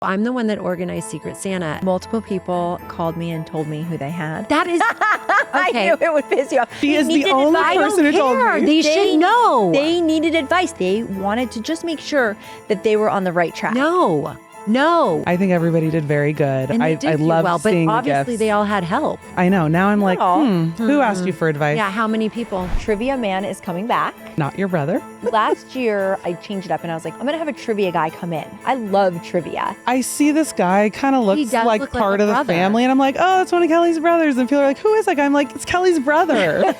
I'm the one that organized Secret Santa. Multiple people called me and told me who they had. That is okay. I knew it would piss you off. She is the only person who told me. They should know. They needed advice. They wanted to just make sure that they were on the right track. No. I think everybody did very good. And I love well, seeing but obviously gifts. they all had help. I know. Now I'm like, who asked you for advice? Yeah, how many people? Trivia Man is coming back. Not your brother. Last year, I changed it up and I was like, I'm going to have a trivia guy come in. I love trivia. I see this guy kind of looks does like look part like a of the brother. family. And I'm like, oh, that's one of Kelly's brothers. And people are like, who is that guy? I'm like, it's Kelly's brother.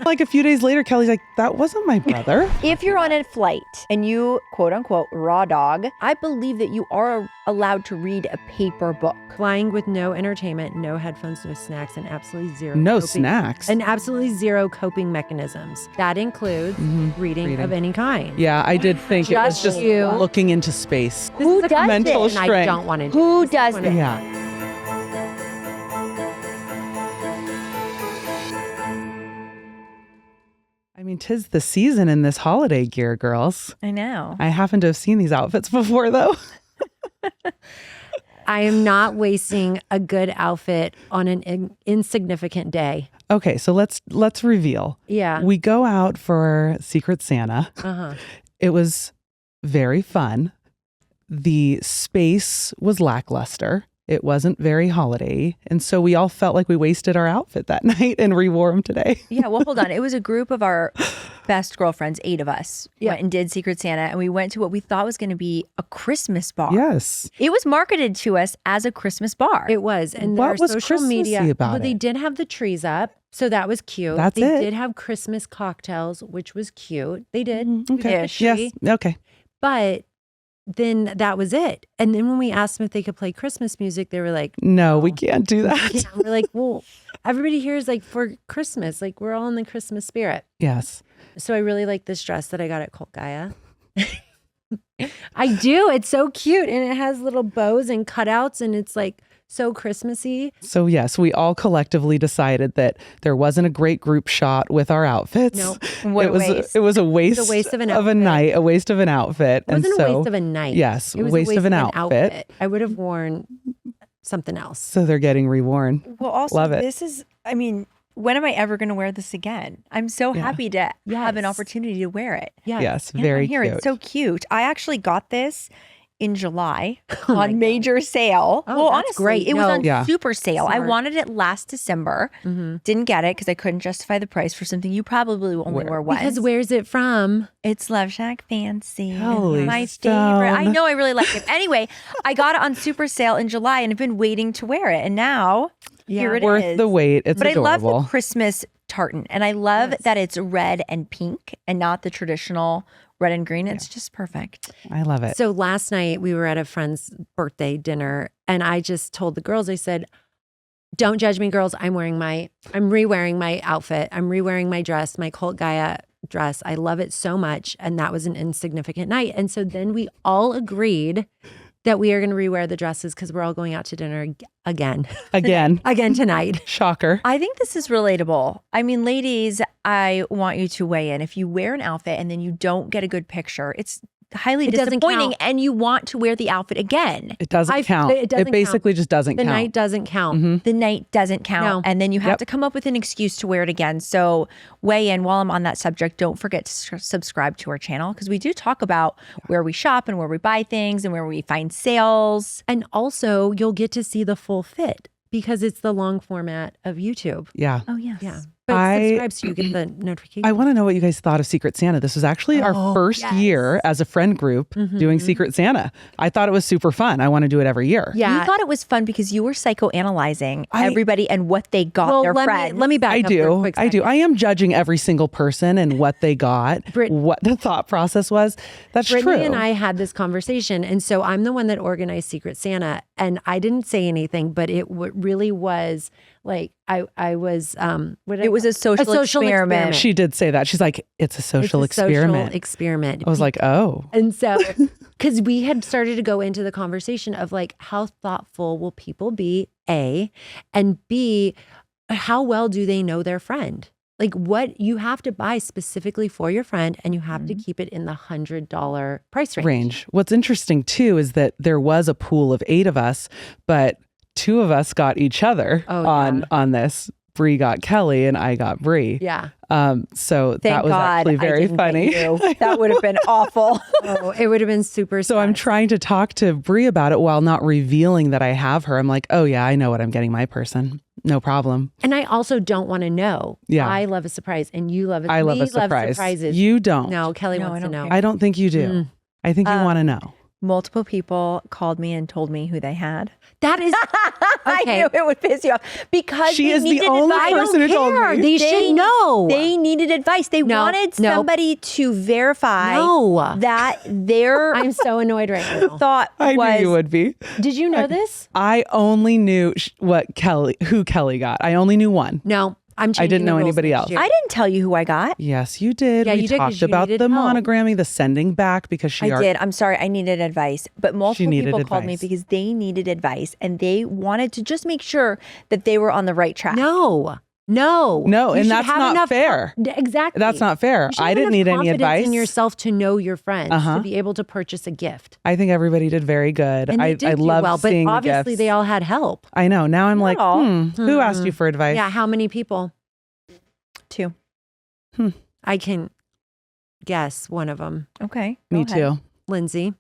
Like a few days later, Kelly's like, that wasn't my brother. If you're on a flight and you, quote unquote, raw dog, I believe that you are allowed to read a paper book. Flying with no entertainment, no headphones, no snacks, and absolutely zero No coping- snacks. And absolutely zero coping mechanisms. That includes reading of any kind. Yeah, I did think it was just you. looking into space. This Who is a does mental this? And I strength. don't want to do. Who This is does one this? of- Yeah. I mean, 'tis the season in this holiday gear, girls. I know. I happen to have seen these outfits before, though. I am not wasting a good outfit on an insignificant day. Okay, so let's reveal. Yeah. We go out for Secret Santa. Uh-huh. It was very fun. The space was lackluster. It wasn't very holiday. And so we all felt like we wasted our outfit that night and rewore them today. Yeah, well, hold on. It was a group of our best girlfriends, 8 of us, went and did Secret Santa, and we went to what we thought was going to be a Christmas bar. Yes. It was marketed to us as a Christmas bar. It was. And What their was social Christmassy media. about Well, they it? did have the trees up. So that was cute. That's they it? did have Christmas cocktails, which was cute. They did. Okay. Ish. Yes. Okay. But then that was it. And then when we asked them if they could play Christmas music, they were like, No, we can't do that. yeah. We're like, well, everybody here is like for Christmas. Like we're all in the Christmas spirit. Yes. So I really like this dress that I got at Cult Gaia. I do. It's so cute. And it has little bows and cutouts and it's like so Christmassy. So yes, we all collectively decided that there wasn't a great group shot with our outfits. Nope. What a waste. It was a waste, It's a waste of an a outfit. night, a waste of an outfit. It wasn't and a so, waste of a night. Yes, It was waste a waste of an outfit. I would have worn something else. So they're getting reworn. Well, also, Love it. this is, I mean, when am I ever going to wear this again? I'm so happy to have an Yes. opportunity to wear it. Yes, And very on here, cute. it's so cute. I actually got this in July Oh my on major sale. Oh, well, that's honestly, great. it was No. on Yeah. super sale. I Smart. wanted it last December. Didn't get it because I couldn't justify the price for something you probably only wear once. Because where's it from? It's Love Shack Fancy. Holy my stone. favorite. I know I really like it. Anyway, I got it on super sale in July and I've been waiting to wear it. And now here it is. Worth the wait. It's But adorable. I love the Christmas tartan. And I love that it's red and pink and not the traditional red and green. It's just perfect. I love it. So last night we were at a friend's birthday dinner and I just told the girls, I said, don't judge me, girls. I'm rewearing my outfit. I'm rewearing my dress, my Cult Gaia dress. I love it so much. And that was an insignificant night. And so then we all agreed that we are going to rewear the dresses because we're all going out to dinner again. Again tonight. Shocker. I think this is relatable. I mean, ladies, I want you to weigh in. If you wear an outfit and then you don't get a good picture, it's highly It doesn't disappointing count. and you want to wear the outfit again. It doesn't count. it doesn't basically just doesn't The count. night doesn't count. The night doesn't count. No. And then you have Yep. to come up with an excuse to wear it again. So weigh in. While I'm on that subject, don't forget to subscribe to our channel because we do talk about where we shop and where we buy things and where we find sales. And also you'll get to see the full fit because it's the long format of YouTube. Yeah. Oh, yes. Yeah. But subscribe so you get the notification. I want to know what you guys thought of Secret Santa. This was actually our first year as a friend group doing Secret Santa. I thought it was super fun. I want to do it every year. Yeah. You thought it was fun because you were psychoanalyzing everybody and what they got their friends. Let me back I up for a do. quick I do. second. I am judging every single person and what they got, what the thought process was. That's Brittany true. and I had this conversation. And so I'm the one that organized Secret Santa. And I didn't say anything, but it really was like, I was, It was a social experiment. She did say that. She's like, it's a social experiment. Social experiment. I was like, oh. And so, because we had started to go into the conversation of like, how thoughtful will people be, A, and B, how well do they know their friend? Like what you have to buy specifically for your friend, and you have to keep it in the $100 price range. What's interesting too is that there was a pool of 8 of us, but 2 of us got each other on this. Brie got Kelly and I got Brie. Yeah. So Thank that was God actually I very didn't funny. get you. That would have been awful. Oh, it would have been super. So I'm trying to talk to Brie about it while not revealing that I have her. I'm like, oh yeah, I know what I'm getting my person. No problem. And I also don't want to know. Yeah. I love a surprise, and you love it. I love we a surprise. Love surprises. You don't. No, Kelly No, wants I to don't know. care. I don't think you do. I think you want to know. Multiple people called me and told me who they had. That is I okay. knew it would piss you off because She they is the needed only advice. person who told me. They should know. They needed advice. They No, wanted no. somebody to verify No. that their I'm so annoyed right now. thought I was. knew you would be. Did you know this? I only knew who Kelly got. I only knew one. No, I'm. I didn't changing know the rules anybody next else. year. I didn't tell you who I got. Yes, you did. Yeah, we you did, 'cause talked you about needed the help. monogramming, the sending back because she I did. I'm sorry. I needed advice. But multiple needed people called me advice. because they needed advice and they wanted to just make sure that they were on the right track. No. No, You and should that's have not enough fair. Exactly. That's not fair. You should I have didn't enough need any confidence advice. in yourself to know your friends Uh-huh. to be able to purchase a gift. I think everybody did very good. And they I did do love well, but seeing the obviously gifts. they all had help. I know. Now I'm like, all. who asked you for advice? Yeah, how many people? 2. I can guess one of them. Okay. Me go ahead. too. Lindsay.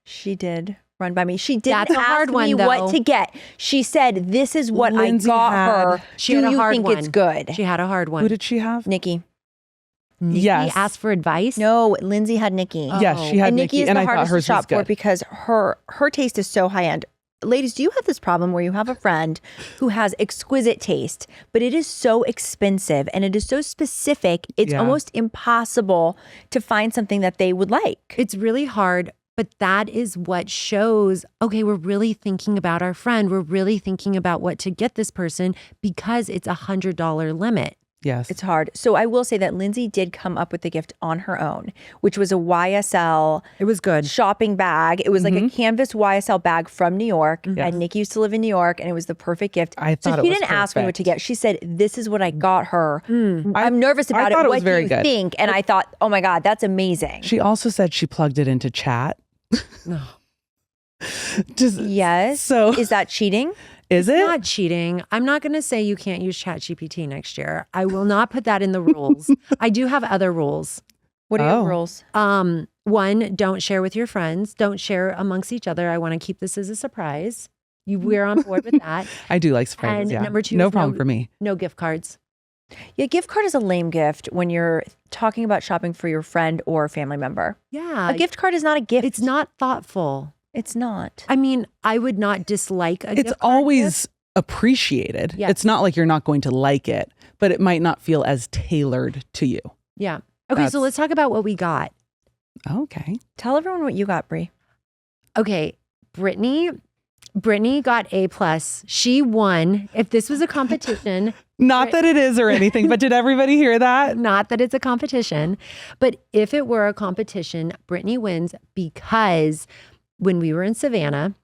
She did run by me. She didn't That's a ask hard one, me though. what to get. She said, "This is what Lindsay I got had- her. She Do had a you hard think it's one. good?" She had a hard one. Who did she have? Nikki. Nikki Yes. asked for advice? No, Lindsay had Nikki. Oh. Yes, she had and Nikki, Nikki is and the I thought hardest to hers was shop for good. because her taste is so high end. Ladies, do you have this problem where you have a friend who has exquisite taste, but it is so expensive and it is so specific, it's Yeah. almost impossible to find something that they would like. It's really hard, but that is what shows, okay, we're really thinking about our friend. We're really thinking about what to get this person because it's $100 limit. Yes. It's hard. So I will say that Lindsay did come up with the gift on her own, which was a YSL It was good. shopping bag. It was like a canvas YSL bag from New York. And Nikki used to live in New York, and it was the perfect gift. I thought so it she was didn't ask me what to get. She said, "This is what I got her. I'm nervous I about thought it. it What was do very you good. think?" And I thought, "Oh my God, that's amazing." She also said she plugged it into chat. No. Just Yes. So Is that cheating? is It's it? not cheating. I'm not going to say you can't use ChatGPT next year. I will not put that in the rules. I do have other rules. What are Oh. your rules? One, don't share with your friends. Don't share amongst each other. I want to keep this as a surprise. We're on board with that. I do like surprises. And Yeah. number 2 no is problem for me. No gift cards. Yeah, gift card is a lame gift when you're talking about shopping for your friend or family member. Yeah. A gift card is not a gift. It's not thoughtful. It's not. I mean, I would not dislike a gift It's card always gift. appreciated. Yes. It's not like you're not going to like it, but it might not feel as tailored to you. Yeah. Okay, so That's- let's talk about what we got. Okay. Tell everyone what you got, Brie. Okay, Brittany got A+. She won. If this was a competition, Not that it is or anything, but did everybody hear that? not that it's a competition, but if it were a competition, Brittany wins because when we were in Savannah,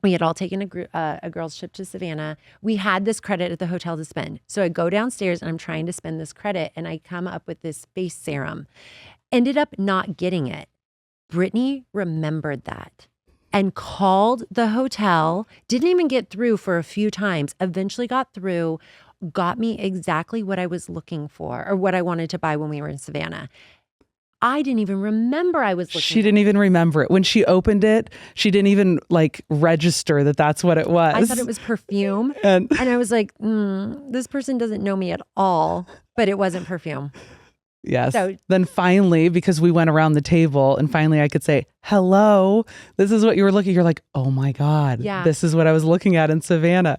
we had all taken a girls' trip to Savannah. We had this credit at the hotel to spend. So I go downstairs and I'm trying to spend this credit and I come up with this face serum. Ended up not getting it. Brittany remembered that and called the hotel, didn't even get through for a few times, eventually got through, got me exactly what I was looking for or what I wanted to buy when we were in Savannah. I didn't even remember I was looking. She didn't even remember it. When she opened it, she didn't even like register that that's what it was. I thought it was perfume. And And I was like, this person doesn't know me at all, but it wasn't perfume. yes. So- Then finally, because we went around the table and finally I could say, hello, this is what you were looking. You're like, oh my God, Yeah. this is what I was looking at in Savannah.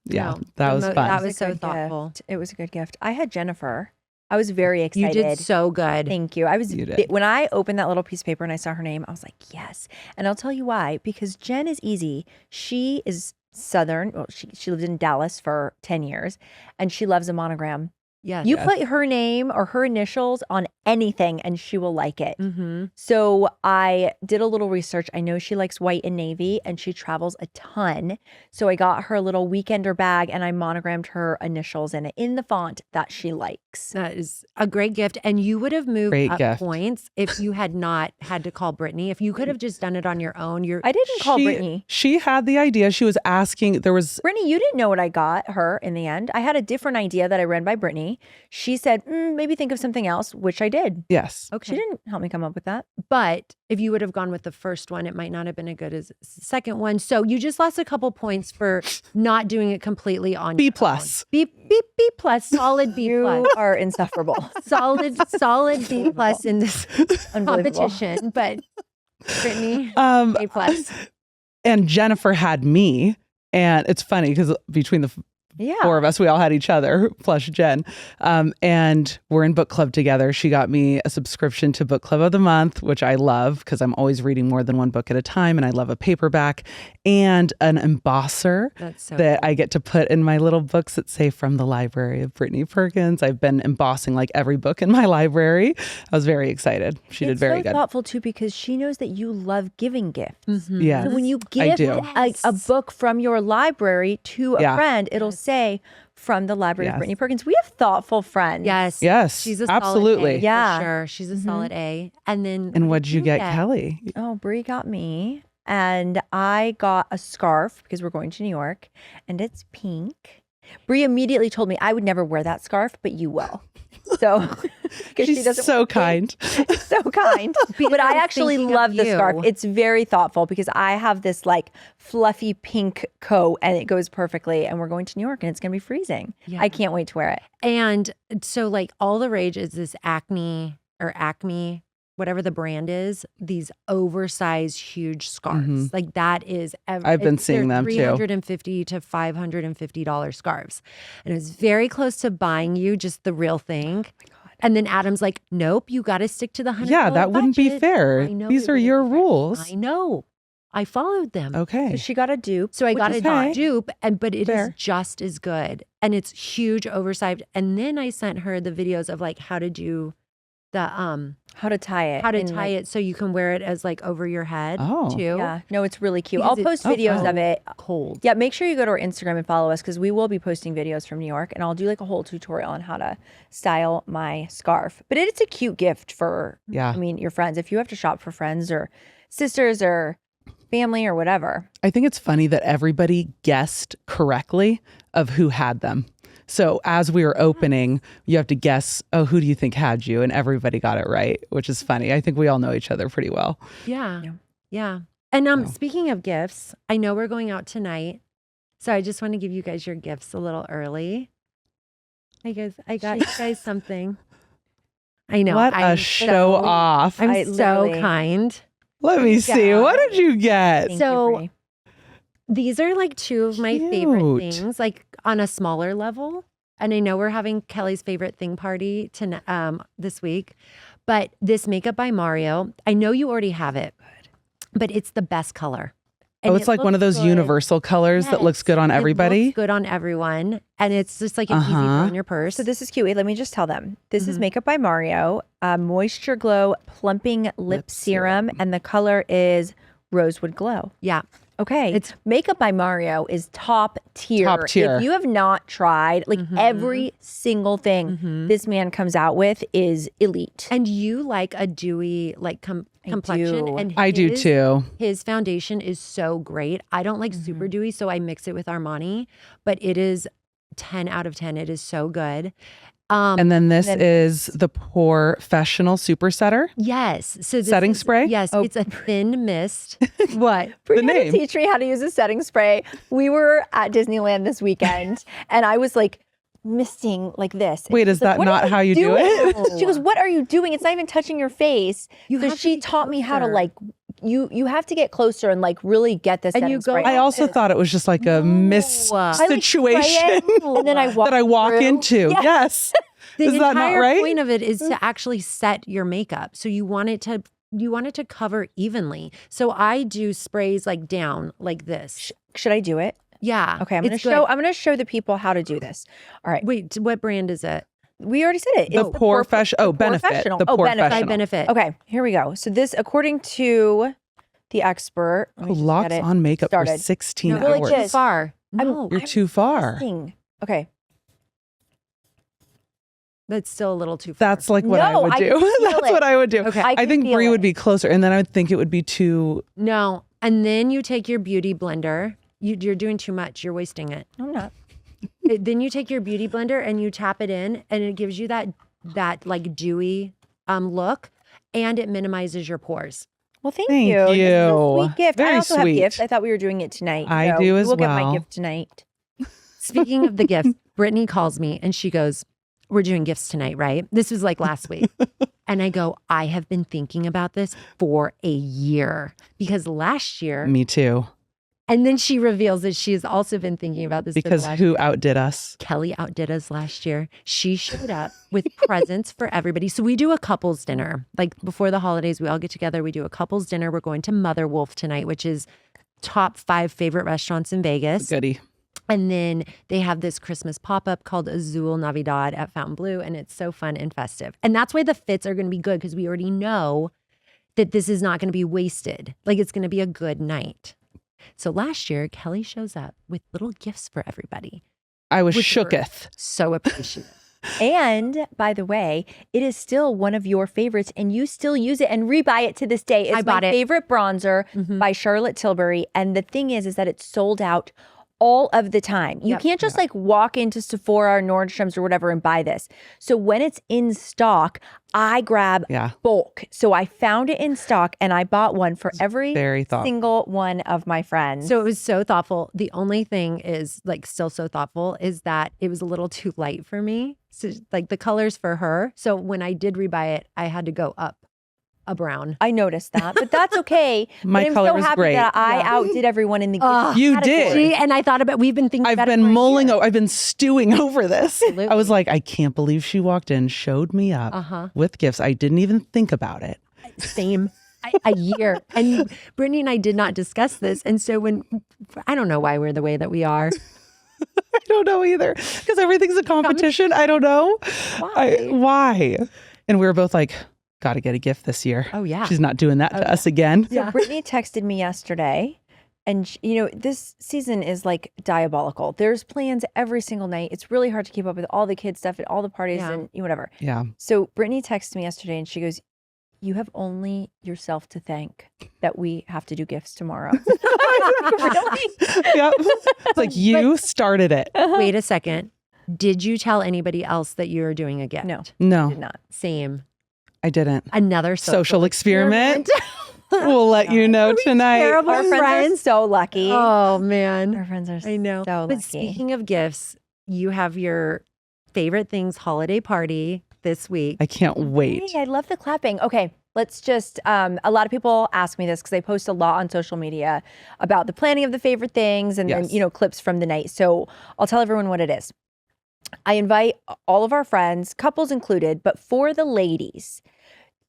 Yeah, No, that the was mo- fun. that It was so a good thoughtful. gift. It was a good gift. I had Jennifer. I was very excited. You did so good. Thank you. I was You did. when I opened that little piece of paper and I saw her name, I was like, yes. And I'll tell you why. Because Jen is easy. She is Southern. Well, she lived in Dallas for 10 years, and she loves a monogram. Yes. You put her name or her initials on anything and she will like it. Mm-hmm. So I did a little research. I know she likes white and navy and she travels a ton. So I got her a little weekender bag and I monogrammed her initials in it in the font that she likes. That is a great gift. And you would have moved Great up gift. points if you had not had to call Brittany. If you could have just done it on your own. I didn't call Brittany. She had the idea. She was asking, there was Brittany, you didn't know what I got her in the end. I had a different idea that I ran by Brittany. She said, maybe think of something else, which I did. yes. Okay. She didn't help me come up with that. But if you would have gone with the first one, it might not have been as good as the second one. So you just lost a couple points for not doing it completely on B your plus. own. B plus, solid B You plus. are insufferable. Solid B plus in this Unbelievable. competition. But Brittany, A plus. And Jennifer had me. And it's funny because between the Yeah. four of us, we all had each other plus Jen. And we're in book club together. She got me a subscription to Book Club of the Month, which I love because I'm always reading more than one book at a time. And I love a paperback and an embosser That's so that cool. I get to put in my little books that say From the Library of Brittany Perkins. I've been embossing like every book in my library. I was very excited. She did very so good. thoughtful too because she knows that you love giving gifts. Mhm. Yeah. So when you I give do. a book from your library to a Yeah. friend, it'll say from the Library of Yes. Brittany Perkins. We have thoughtful friends. Yes. Yes, She's a absolutely. solid A, Yeah. for sure. She's a solid A. And then And what did you get, Kelly? Oh, Brie got me. And I got a scarf because we're going to New York and it's pink. Brie immediately told me I would never wear that scarf, but you will. So, because she She's doesn't so kind. so kind. But I actually thinking of love the you. scarf. It's very thoughtful because I have this like fluffy pink coat and it goes perfectly. And we're going to New York and it's going to be freezing. Yeah. I can't wait to wear it. And so like all the rage is this Acme, whatever the brand is, these oversized huge scarves. Mhm. Like that is I've been seeing them, too. $350 to $550 scarves. And it's very close to buying you just the real thing. And then Adam's like, nope, you got to stick to the $100 Yeah, that wouldn't be budget. fair. I know These it are wouldn't your be fair. rules. I know. I followed them. Okay. So she got a dupe. So I which got is a fine. dupe, but it is Fair. just as good. And it's huge, oversized. And then I sent her the videos of like how to do the How to tie it. how to in, tie like- it so you can wear it as like over your head Oh. too. Yeah. No, it's really cute. Because I'll post it's videos so of it. Cold. Yeah, make sure you go to our Instagram and follow us because we will be posting videos from New York and I'll do like a whole tutorial on how to style my scarf. But it's a cute gift for, Yeah. I mean, your friends. If you have to shop for friends or sisters or family or whatever. I think it's funny that everybody guessed correctly of who had them. So as we were opening, you have to guess, oh, who do you think had you? And everybody got it right, which is funny. I think we all know each other pretty well. Yeah. Yeah. Yeah. And Yeah. speaking of gifts, I know we're going out tonight. So I just want to give you guys your gifts a little early. I got you guys something. I know. What I'm a show off. I'm I so literally- kind. Let me see. Yeah. What did you get? Thank So- you, Brie. These are like two of my favorite Cute. things, like on a smaller level. And I know we're having Kelly's favorite thing party this week, but this makeup by Mario, I know you already have it, but it's the best color. Oh, it's like one of those universal colors that looks Yes, good on it everybody. looks good on everyone, and it's just like an easy throw in your purse. So this is cute. Wait, let me just tell them. This is Mhm. Makeup by Mario, Moisture Glow Plumping Lip Serum, and the color is Rosewood Glow. Yeah, Okay. It's- Makeup by Mario is top tier. Top tier. If you have not tried, like Mhm. every single thing Mhm. this man comes out with is elite. and you like a dewy like I complexion, do. and I do too. His foundation is so great. I don't like super dewy, so I mix it with Armani, but it is 10 out of 10. It is so good. And then this then- is the Professional Super Setter. Yes. So this Setting is- spray? Yes, Oh. it's a thin mist. What? Brie The had to name. teach me how to use a setting spray. We were at Disneyland this weekend, and I was like misting like this. And Wait, she's is like, that "What are not how you do doing?" it? She goes, "What are you doing? It's not even touching your face." You So have to she be taught me how to closer. like you have to get closer and like really get this. And you go- I also thought it was just like a mist I, like, situation and then I walk that I walk through. into. Yeah. Yes. The Is that not entire right? point of it is to actually set your makeup. So you want it to cover evenly. So I do sprays like down like this. Should I do it? Yeah. Okay, I'm gonna it's good. show the people how to do this. All right. Wait, what brand is it? We already said it. The It's benefit. professional. The benefit. By professional. benefit. Okay, here we go. So this, according to the expert, let me just Locks get it on makeup for started. 16 No, Well, it hours. too is. far. I'm- No, You're too far. Guessing. Okay. that's still a little too far. That's like what I No, would I do. can feel That's it. what I would do. Okay. I think feel Brie it. would be closer. And then I would think it would be too. No. And then you take your beauty blender. You're doing too much. You're wasting it. I'm not. Then you take your beauty blender and you tap it in, and it gives you that like dewy look, and it minimizes your pores. Well, thank Thank you. This is a you. sweet gift. I Very also sweet. have gifts. I thought we were doing it tonight. I so do as we'll get well. my gift tonight. Speaking of the gifts, Brittany calls me and she goes, "We're doing gifts tonight, right?" This was like last week. And I go, "I have been thinking about this for a year because last year," Me too. and then she reveals that she has also been thinking about this for the Because last who outdid us? Kelly outdid us last year. She showed up with presents for everybody. So we do a couples dinner. Like before the holidays, we all get together. We do a couples dinner. We're going to Mother Wolf tonight, which is top 5 favorite restaurants in Vegas. Goody. And then they have this Christmas pop-up called Azul Navidad at Fontainebleau, and it's so fun and festive. And that's why the fits are going to be good because we already know that this is not going to be wasted. Like it's going to be a good night. So last year, Kelly shows up with little gifts for everybody. I was Which were shooketh. So appreciative. And by the way, it is still one of your favorites, and you still use it and rebuy it to this day. It's I bought my it. favorite bronzer Mhm. by Charlotte Tilbury. And the thing is that it's sold out all of the time. You Yep. can't just like walk into Sephora or Nordstrom's or whatever and buy this. So when it's in stock, I grab Yeah. bulk. So I found it in stock and I bought one for every Very thoughtful. single one of my friends. So it was so thoughtful. The only thing is like still so thoughtful is that it was a little too light for me. So like the colors for her. So when I did rebuy it, I had to go up a brown. I noticed that, but that's okay. My but I'm color so was happy great. that I Yeah. outdid everyone in the Ugh. gift You category. did. See, and I thought about we've been thinking I've about it been for a mulling. year. I've been stewing over this. Absolutely. I was like, I can't believe she walked in, showed me up Uh-huh. with gifts. I didn't even think about it. Same. A year. And Brittany and I did not discuss this. And so when I don't know why we're the way that we are. I don't know either because everything's a competition. I don't know why. And we were both like, got to get a gift this year. Oh yeah. She's not doing that to us again. So Brittany texted me yesterday, and this season is like diabolical. There's plans every single night. It's really hard to keep up with all the kids stuff at all the parties Yeah. and whatever. Yeah. So Brittany texted me yesterday, and she goes, "You have only yourself to thank that we have to do gifts tomorrow." I was like, really? Yep. It's like you started it. Wait a second. Did you tell anybody else that you were doing a gift? No. No, Did not. Same. I didn't. Another Social experiment. We'll let you know tonight. terrible? Our friends are Friends? so lucky. Oh Our man. friends are I know. so But lucky. speaking of gifts, you have your favorite things holiday party this week. I can't wait. Hey, I love the clapping. Okay, let's just, a lot of people ask me this because I post a lot on social media about the planning of the favorite things and Yes. then, clips from the night. So I'll tell everyone what it is. I invite all of our friends, couples included, but for the ladies,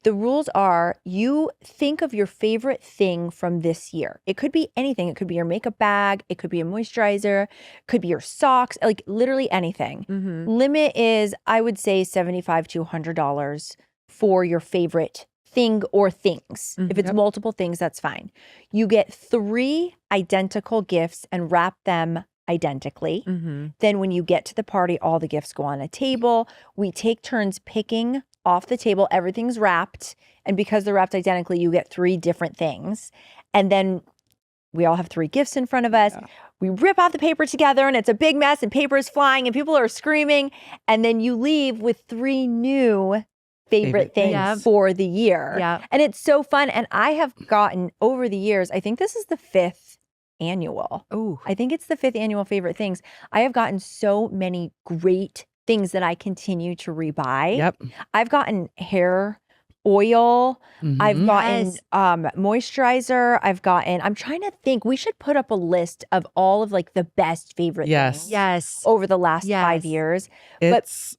the rules are you think of your favorite thing from this year. It could be anything. It could be your makeup bag. It could be a moisturizer. It could be your socks, like literally anything. Mm-hmm. Limit is, I would say, $75 to $100 for your favorite thing or things. If it's Yep. multiple things, that's fine. You get 3 identical gifts and wrap them identically. Mm-hmm. Then when you get to the party, all the gifts go on a table. We take turns picking off the table. Everything's wrapped. And because they're wrapped identically, you get 3 different things. And then we all have 3 gifts in front of us. Yeah. We rip out the paper together and it's a big mess and paper is flying and people are screaming. And then you leave with 3 new favorite things Yeah. for the year. Yeah. And it's so fun. And I have gotten over the years, I think this is the 5th annual. Oh. I think it's the 5th annual favorite things. I have gotten so many great things that I continue to rebuy. Yep. I've gotten hair oil. I've Mhm. gotten Yes. moisturizer. I'm trying to think, we should put up a list of all of like the best favorite Yes. things Yes. over the last 5 Yes. years. It's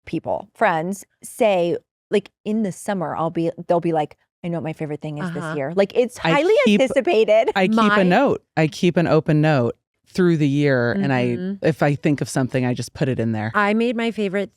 People, friends say like in the summer, they'll be like, I know what my favorite thing is Uh-huh. this year. Like it's I highly keep- anticipated. I keep My- a note. I keep an open note. through the year, and Mhm. if I think of something, I just put it in there. I made my favorite.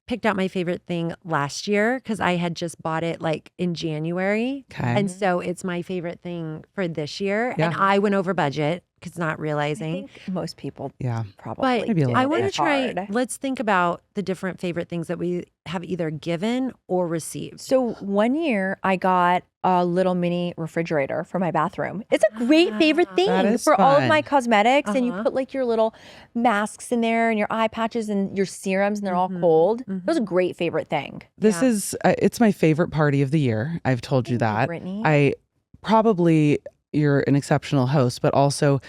Picked out my favorite thing last year because I had just bought it like in January. Okay. And so it's my favorite thing for this year. Yeah. And I went over budget because not I realizing. think most people Yeah. probably But Maybe a did. little I want to It's try, hard. let's think about the different favorite things that we have either given or received. So one year I got a little mini refrigerator for my bathroom. It's a great favorite Ah, thing that is for all of fun. my cosmetics. And you Uh-huh. put like your little masks in there and your eye patches and your serums and they're all Mhm. cold. It Mhm. was a great favorite thing. This Yeah. is it's my favorite party of the year. I've told you Thank that. Brittany. I probably you're an exceptional host, but also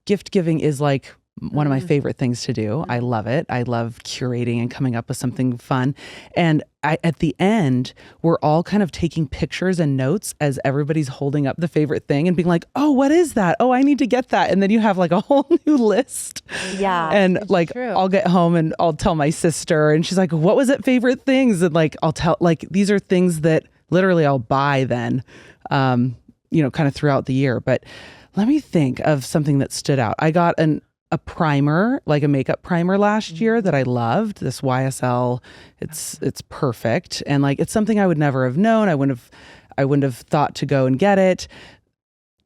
gift giving is like one of my favorite things to do. I love it. I love curating and coming up with something fun. And at the end, we're all kind of taking pictures and notes as everybody's holding up the favorite thing and being like, oh, what is that? Oh, I need to get that. And then you have like a whole new list. Yeah. And it's like, true. I'll get home and I'll tell my sister, and she's like, what was it favorite things? And like, I'll tell, like, these are things that literally I'll buy then, kind of throughout the year. But let me think of something that stood out. I got a primer, like a makeup primer last year that I loved. This YSL, it's perfect, and like it's something I would never have known. I wouldn't have thought to go and get it.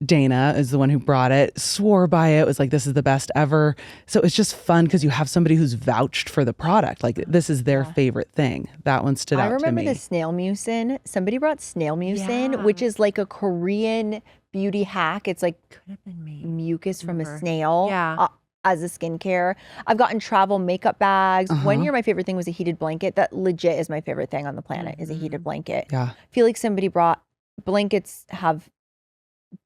Dana is the one who brought it, swore by it, was like, this is the best ever. So it's just fun because you have somebody who's vouched for the product. Like this is their favorite thing. That one stood I out to remember me. the snail mucin. Somebody brought snail mucin, Yeah. which is like a Korean beauty hack. It's like Could have been me. mucus from a Remember. snail. Yeah. As a skincare. I've gotten travel makeup bags. One Uh-huh. year, my favorite thing was a heated blanket. That legit is my favorite thing on the planet is a heated blanket. Yeah. I feel like somebody brought blankets have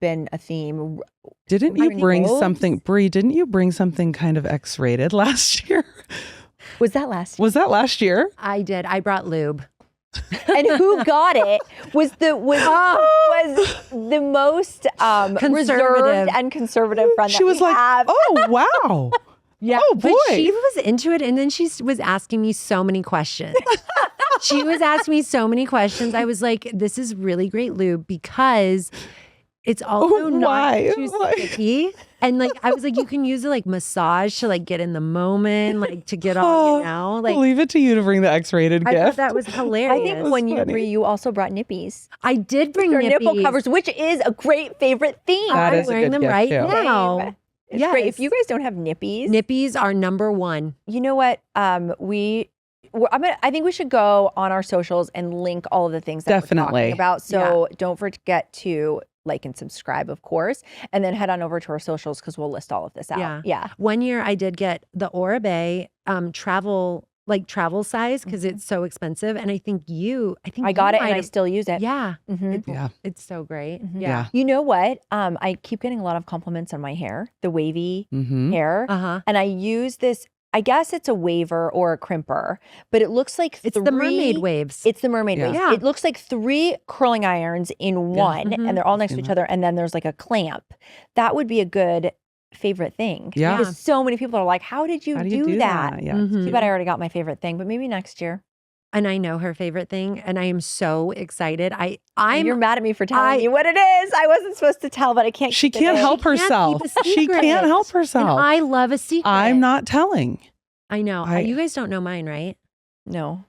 been a theme. Didn't I you think bring robes? something, Brie? Didn't you bring something kind of X-rated last year? Was that last year? Was that last year? I did. I brought lube. And who got it was the most reserved Conservative. and conservative friend She that was we like, have. oh, wow. Yeah. Oh, But boy. she was into it. And then she was asking me so many questions. She was asking me so many questions. I was like, this is really great lube because it's also not why? too Why? sticky. And like, I was like, you can use it like massage to like get in the moment, like to get on, I'll like leave it to you to bring the X-rated I gift. thought that was I hilarious. think one year, funny. Brie, you also brought nippies. I did bring Your nipple nippies. covers, which is a great favorite thing. That I'm is a wearing good them gift, right too. now. It's great. If Yes. you guys don't have nippies, Nippies are number one. you know what? I think we should go on our socials and link all of the things that we're Definitely. talking about. So don't forget to like and subscribe, of course, and then head on over to our socials because we'll list all of this out. Yeah. Yeah. One year I did get the Oribe travel size because it's so expensive. And I think I got you it and might I have- still use it. Yeah. Mhm. Yeah. It's so great. Mhm. Yeah. You know what? I keep getting a lot of compliments on my hair, the wavy Mm-hmm. hair. Uh-huh. And I use this, I guess it's a waver or a crimper, but it looks like It's the mermaid waves. It's the mermaid Yeah. waves. Yeah. It looks like 3 curling irons in one, Mhm. and they're all next to Seen each that. other, and then there's like a clamp. That would be a good favorite thing. Yeah. Because so many people are like, how did you, How do, that? Yeah. Mhm. Too bad I already got my favorite thing, but maybe next year. And I know her favorite thing. And I am so excited. And I'm you're mad at me for telling you what it is. I wasn't supposed to tell, but I can't. She keep it can't in. help can't keep herself. a She secret. can't help and herself. I love a secret. I'm not telling. I know. I- You guys don't know mine, right? No.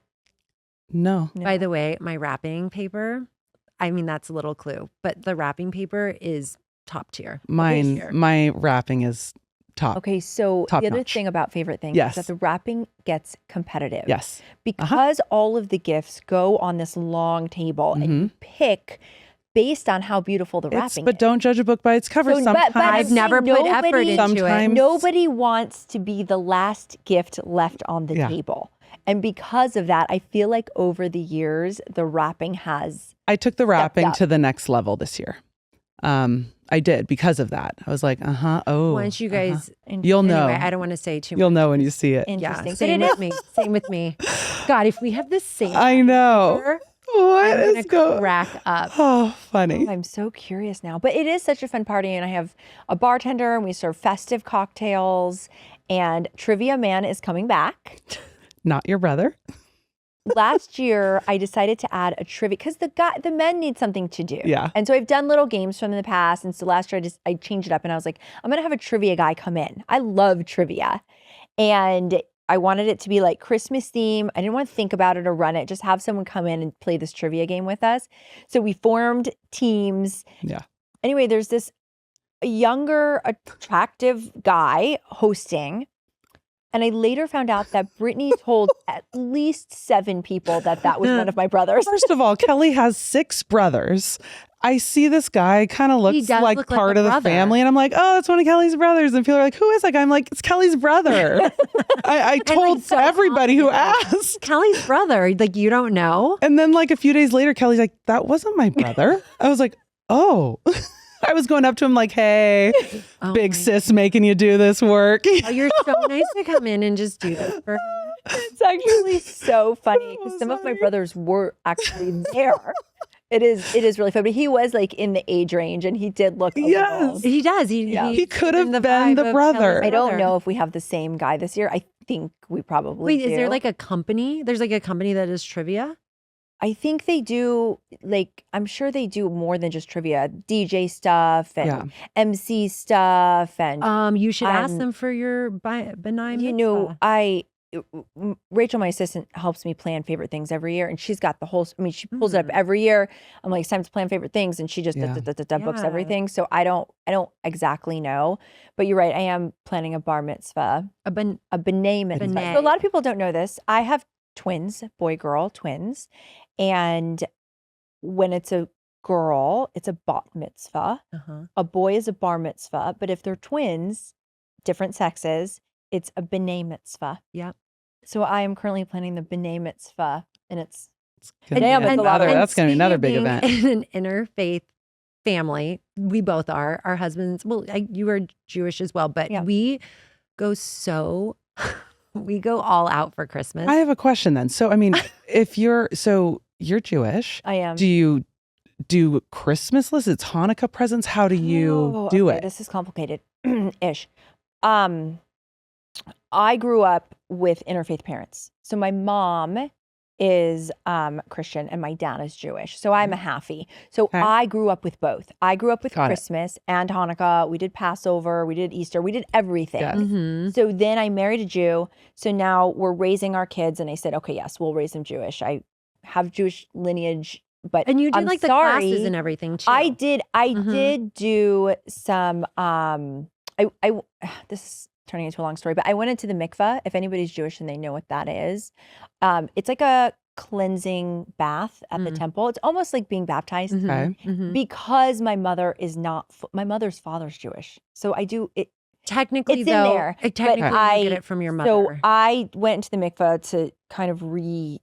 No. No. By the way, my wrapping paper, I mean, that's a little clue, but the wrapping paper is top tier. My wrapping is top. Okay, so Top the other notch. thing about favorite things Yes. is that the wrapping gets competitive. Yes. Because all of the gifts go on this long table and you pick based on how beautiful the wrapping But is. don't judge a book by its cover. So, but Sometimes I've see, never put effort nobody- into Sometimes- it. Nobody wants to be the last gift left on the Yeah. table. And because of that, I feel like over the years, the wrapping has. I took the wrapping up. to the next level this year. I did because of that. I was like, oh. Once you guys, You'll know. anyway, I don't want to say too much. You'll know when you see it. Yeah, Interesting. But same it with is- me. Same with me. God, if we have the same I know. paper, What I'm is gonna going? crack up. Oh, funny. I'm so curious now. But it is such a fun party. And I have a bartender and we serve festive cocktails. And Trivia Man is coming back. Not your brother. last year I decided to add a trivia because the men need something to do. Yeah. And so I've done little games from the past. And so last year I changed it up and I was like, I'm going to have a trivia guy come in. I love trivia. And I wanted it to be like Christmas theme. I didn't want to think about it or run it. Just have someone come in and play this trivia game with us. So we formed teams. Yeah. Anyway, there's this younger, attractive guy hosting. And I later found out that Brittany told at least 7 people that was one of my brothers. First of all, Kelly has 6 brothers. I see this guy kind of looks does like look like part a of the brother. family. And I'm like, oh, it's one of Kelly's brothers. And people are like, who is that guy? I'm like, it's Kelly's brother. I told so everybody who confident. asked. Kelly's brother. Like, you don't know? And then like a few days later, Kelly's like, that wasn't my brother. I was like, oh. I was going up to him like, hey, Oh big my sis making you do this work. Oh, you're so nice to come in and just do this for her. It's actually so funny because Oh, some of my sorry. brothers were actually there. It is really funny. But he was like in the age range and he did look a Yes. little. He does. Yeah. He could have in been vibe the of brother. Kelly's I don't brother. know if we have the same guy this year. I think we probably Wait, do. is there like a company? There's like a company that does trivia? I think they do, like, I'm sure they do more than just trivia, DJ stuff and Yeah. MC stuff. And, You should ask Um, them for your benign you mitzvah. know, Rachel, my assistant, helps me plan favorite things every year. And she's got the whole, I mean, she pulls it up every year. I'm like, it's time to plan favorite things. And she just Yeah. books Yeah. everything. So I don't exactly know. But you're right. I am planning a bar mitzvah, a b'nai mitzvah. B'nai. So a lot of people don't know this. I have twins, boy, girl, twins. And when it's a girl, it's a bat mitzvah. Uh-huh. A boy is a bar mitzvah. But if they're twins, different sexes, it's a b'nai mitzvah. Yep. So I am currently planning the b'nai mitzvah, and it's Gonna Damn, be it's a lot of- that's going to be another big Speaking of event. being an interfaith family, we both are. Our husbands, well, you are Jewish as well, but Yeah. we go we go all out for Christmas. I have a question then. So, I mean, you're Jewish. I am. Do you do Christmas lists? It's Hanukkah presents. How do you do okay, it? This is complicated ish. I grew up with interfaith parents. So my mom is Christian and my dad is Jewish. So I'm a halfie. So Okay. I grew up with both. I grew up with Got it. Christmas and Hanukkah. We did Passover, we did Easter, we did everything. Yes. Mhm. So then I married a Jew. So now we're raising our kids and I said, okay, yes, we'll raise them Jewish. I have Jewish lineage, but And you did I'm like the sorry. classes and everything too. I did Mhm. did do some I this is turning into a long story, but I went into the mikveh. If anybody's Jewish and they know what that is, it's like a cleansing bath at the temple. It's almost like being baptized Mhm. Okay. Mhm. because my mother is not my mother's father's Jewish. So I do it. Technically, It's in though, there, but technically, you get it from your mother. So I went into the mikveh to kind of immerse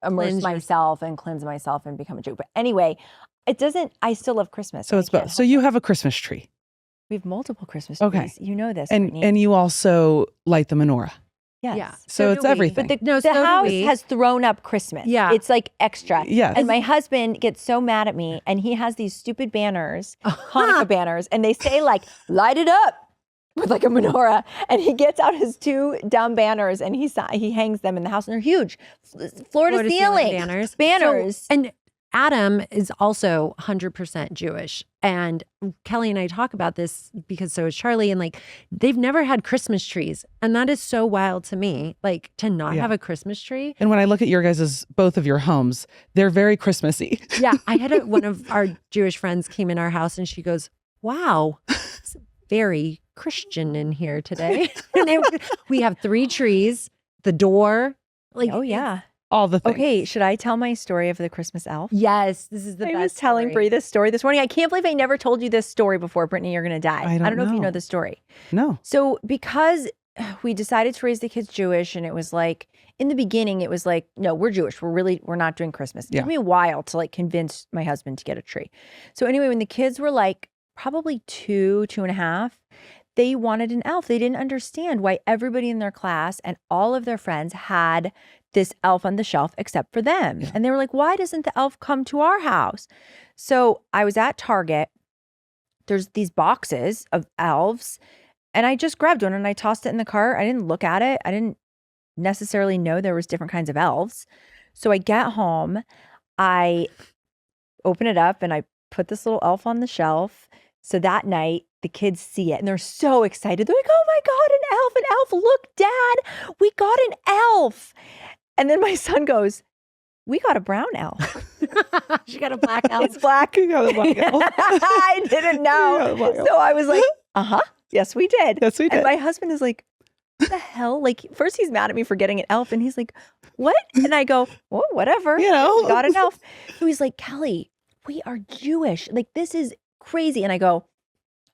Cleanse yourself. myself and cleanse myself and become a Jew. But anyway, it doesn't. I still love Christmas. So and I it's can't both. So help you it. have a Christmas tree. We have multiple Christmas Okay. trees. You know this, And Brittany. and you also light the menorah. yes. Yeah. So do it's we. everything. But the, No, the so do house we. has thrown up Christmas. Yeah. It's like extra. Yes. And my husband gets so mad at me and he has these stupid banners, Hanukkah banners, and they say like, light it up with like a menorah. And he gets out his 2 dumb banners and he hangs them in the house and they're huge. Floor to ceiling banners. Banners. So, and Adam is also 100% Jewish. And Kelly and I talk about this because so is Charlie. And like, they've never had Christmas trees. And that is so wild to me, like to not Yeah. have a Christmas tree. And when I look at your guys' both of your homes, they're very Christmassy. Yeah. I had one of our Jewish friends came in our house and she goes, wow, it's very Christian in here today. And we have 3 trees, the door. Like, Oh, yeah. All the things. Okay. Should I tell my story of the Christmas elf? yes, this is the I best. was telling story. Brie this story this morning. I can't believe I never told you this story before, Brittany. You're going to die. I don't know if you know. know the story. No. So because we decided to raise the kids Jewish and it was like, in the beginning, it was like, no, we're Jewish. We're not doing Christmas. It Yeah. took me a while to like convince my husband to get a tree. So anyway, when the kids were like probably 2.5, they wanted an elf. They didn't understand why everybody in their class and all of their friends had this elf on the shelf except for them. Yeah. And they were like, why doesn't the elf come to our house? So I was at Target. There's these boxes of elves. And I just grabbed one and I tossed it in the cart. I didn't look at it. I didn't necessarily know there was different kinds of elves. So I get home, I open it up and I put this little elf on the shelf. So that night the kids see it and they're so excited. They're like, oh my God, an elf, an elf. Look, Dad, we got an elf. And then my son goes, we got a brown elf. She got a black elf. It's black. You got a black elf. I didn't You got a know. black elf. So I was like, yes, we did. Yes, we And did. my husband is like, what the hell? Like, first he's mad at me for getting an elf. And he's like, what? And I go, well, whatever. You know. We got an elf. So he's like, Kelly, we are Jewish. Like, this is crazy. And I go,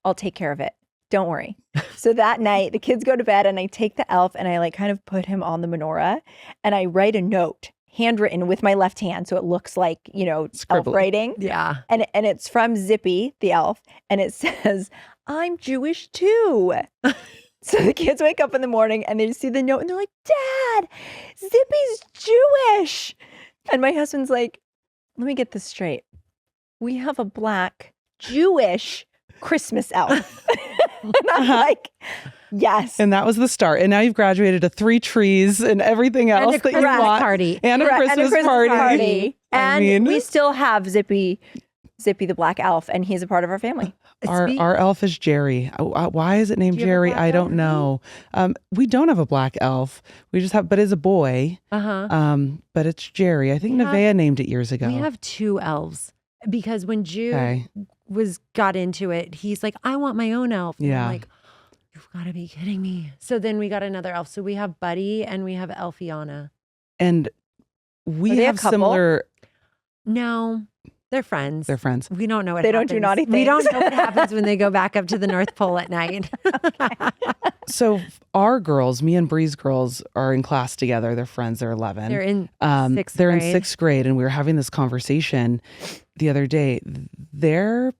I'll take care of it. Don't worry. So that night, the kids go to bed and I take the elf and I like kind of put him on the menorah and I write a note, handwritten with my left hand. So it looks like, you know, elf Scribbly. writing. Yeah. And it's from Zippy, the elf. And it says, I'm Jewish too. So the kids wake up in the morning and they see the note and they're like, Dad, Zippy's Jewish. And my husband's like, let me get this straight. We have a black Jewish Christmas elf. And I'm like, yes. And that was the start. And now you've graduated to 3 trees and everything else And a that you Christmas want. party. And a Correct. Christmas party. And I mean- we still have Zippy the black elf, and he's a part of our family. Our elf is Jerry. Why is it named Do you have a Jerry? black I elf? don't know. We don't have a black elf. We just have, but it's a boy. But it's Jerry. I think We have- Nevaeh named it years ago. We have 2 elves because when Jude Okay. got into it, he's like, I want my own elf. And Yeah. I'm like, you've got to be kidding me. So then we got another elf. So we have Buddy and we have Elfiana. And Are we they a have couple? similar. No, they're friends. They're friends. We don't know what They don't do happens. naughty We don't things. know what happens when they go back up to the North Pole at night. So our girls, me and Bree's girls, are in class together. They're friends. They're 11. They're in sixth They're in grade. 6th grade, and we were having this conversation the other day. They're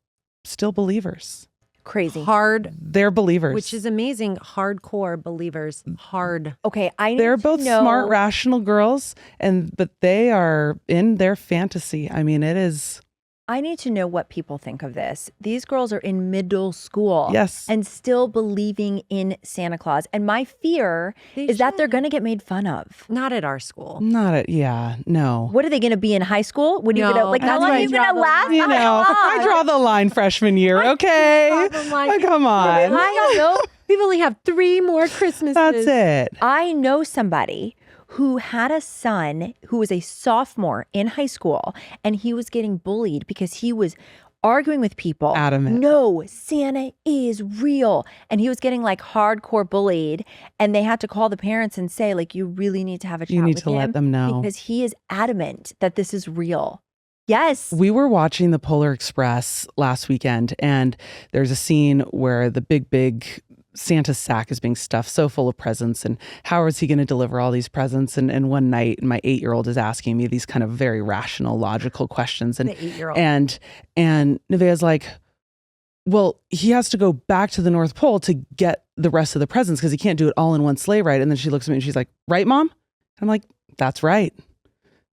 still believers. Crazy. hard, They're believers. which is amazing. Hardcore believers. Hard. Okay, I need They're to both know, smart, rational girls, but they are in their fantasy. I mean, it is. I need to know what people think of this. These girls are in middle school. Yes. And still believing in Santa Claus. And my fear is that they're going to get made fun of. Not at our school. Not a, yeah, no. What are they going to be in high school? When you No, gonna, like, how that's long why are I you going draw to the last? line. You How know, I long? draw the line freshman year. Okay. draw the line. Oh, come on. I don't know. We've only have 3 more Christmases. That's it. I know somebody who had a son who was a sophomore in high school and he was getting bullied because he was arguing with people. Adamant. No, Santa is real. And he was getting like hardcore bullied. And they had to call the parents and say, like, you really need to have a chat You need with to him let them know. because he is adamant that this is real. Yes. We were watching the Polar Express last weekend, and there's a scene where the big Santa's sack is being stuffed so full of presents, and how is he going to deliver all these presents? And one night, my 8-year-old is asking me these kind of very rational, logical questions, and The 8-year-old. and Nevaeh's like, well, he has to go back to the North Pole to get the rest of the presents because he can't do it all in one sleigh ride. And then she looks at me and she's like, right, Mom? I'm like, that's right.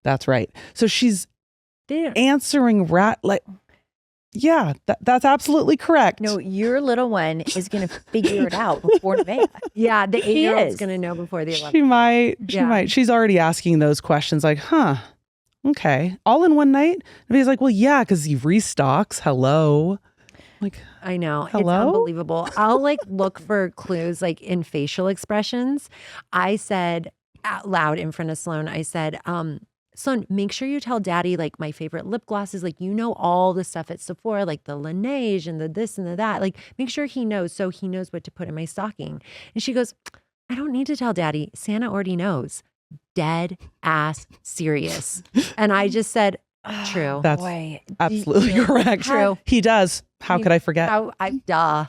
That's right. So she's answering yeah, that's absolutely correct. No, your little one is going to figure it out before Nevaeh. Yeah, the He 8-year-old's is. going to know before the 11th. She might. Yeah. She's already asking those questions like, huh, okay. All in one night? And he's like, well, yeah, because he restocks. Hello. Like, I know. It's Hello? unbelievable. I'll like look for clues like in facial expressions. I said out loud in front of Sloan, I said, Sloan, make sure you tell Daddy like my favorite lip glosses, like you know all the stuff at Sephora, like the Laneige and the this and the that. Like make sure he knows so he knows what to put in my stocking. And she goes, I don't need to tell Daddy. Santa already knows. Dead ass serious. And I just said, true. That's Boy, absolutely correct. True. He does. How could I forget? Duh.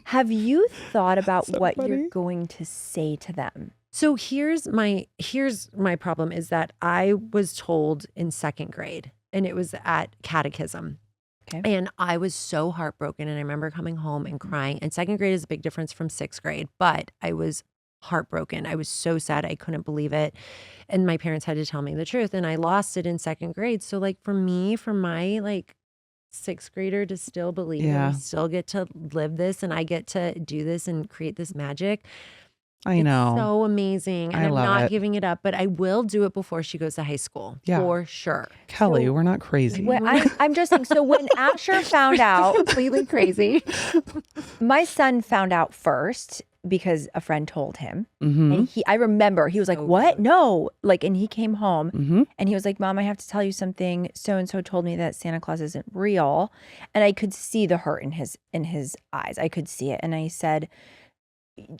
have you thought about So what funny. you're going to say to them? So here's my problem is that I was told in 2nd grade and it was at catechism. Okay. And I was so heartbroken and I remember coming home and crying. And 2nd grade is a big difference from 6th grade, but I was heartbroken. I was so sad. I couldn't believe it. And my parents had to tell me the truth and I lost it in 2nd grade. So like for my like 6th grader to still believe Yeah. and still get to live this and I get to do this and create this magic. I know. It's so amazing. And I I'm love not it. giving it up, but I will do it before she goes to high school. Yeah. For sure. Kelly, So- we're not crazy. I'm just saying. So when Asher found out, Completely crazy. my son found out first because a friend told him. Mm-hmm. And I remember he was like, So what? good. No. Like, and he came home Mm-hmm. and he was like, Mom, I have to tell you something. So-and-so told me that Santa Claus isn't real. And I could see the hurt in his eyes. I could see it. And I said,